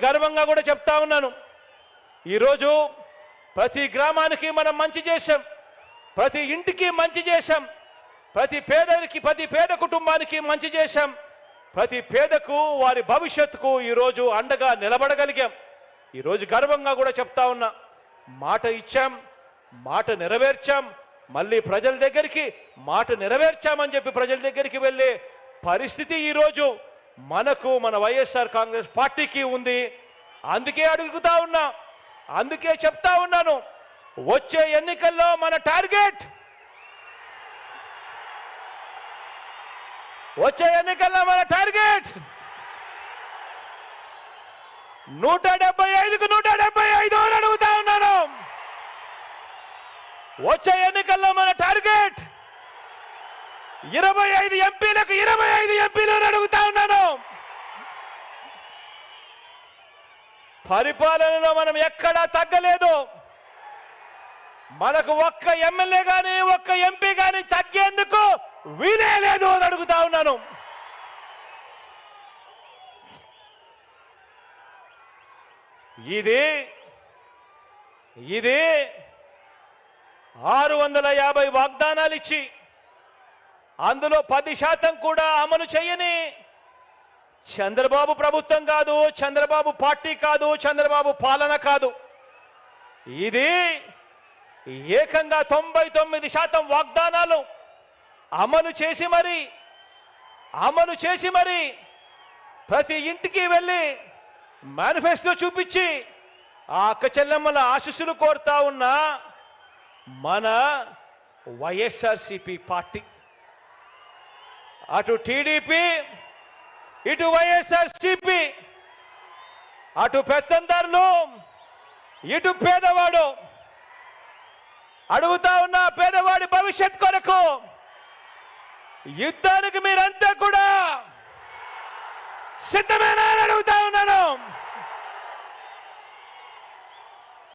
గర్వంగా కూడా చెప్తా ఉన్నాను. ఈరోజు ప్రతి గ్రామానికి మనం మంచి చేశాం, ప్రతి ఇంటికి మంచి చేశాం, ప్రతి పేద కుటుంబానికి మంచి చేశాం, ప్రతి పేదకు వారి భవిష్యత్తుకు ఈరోజు అండగా నిలబడగలిగాం. ఈరోజు గర్వంగా కూడా చెప్తా ఉన్నా, మాట ఇచ్చాం, మాట నెరవేర్చాం, మళ్ళీ ప్రజల దగ్గరికి మాట నెరవేర్చామని చెప్పి ప్రజల దగ్గరికి వెళ్ళే పరిస్థితి ఈరోజు మనకు మన వైఎస్ఆర్ కాంగ్రెస్ పార్టీకి ఉంది. అందుకే అడుగుతా ఉన్నా, అందుకే చెప్తా ఉన్నాను, వచ్చే ఎన్నికల్లో మన టార్గెట్ 175కు 175 అని అడుగుతా ఉన్నాను. వచ్చే ఎన్నికల్లో మన టార్గెట్ 25 ఎంపీలకు 25 ఎంపీలు అని అడుగుతా ఉన్నాను. పరిపాలనలో మనం ఎక్కడా తగ్గలేదు. మనకు ఒక్క ఎమ్మెల్యే కానీ ఒక్క ఎంపీ కానీ తగ్గేందుకు వీలే లేదు అని అడుగుతా ఉన్నాను. ఇది 650 వాగ్దానాలు ఇచ్చి అందులో 10% కూడా అమలు చేయని చంద్రబాబు ప్రభుత్వం కాదు, చంద్రబాబు పార్టీ కాదు, చంద్రబాబు పాలన కాదు. ఇది ఏకంగా 99% వాగ్దానాలు అమలు చేసి మరి ప్రతి ఇంటికి వెళ్ళి మేనిఫెస్టో చూపించి ఆ అక్క చెల్లెమ్మల ఆశీస్సులు కోరుతా ఉన్న మన వైఎస్ఆర్సీపీ పార్టీ. అటు టీడీపీ, ఇటు వైఎస్ఆర్సీపీ, అటు పెత్తందారులు, ఇటు పేదవాడు. అడుగుతా ఉన్న పేదవాడి భవిష్యత్ కొరకు యుద్ధానికి మీరంతా కూడా సిద్ధమేనా అని అడుగుతా ఉన్నాను.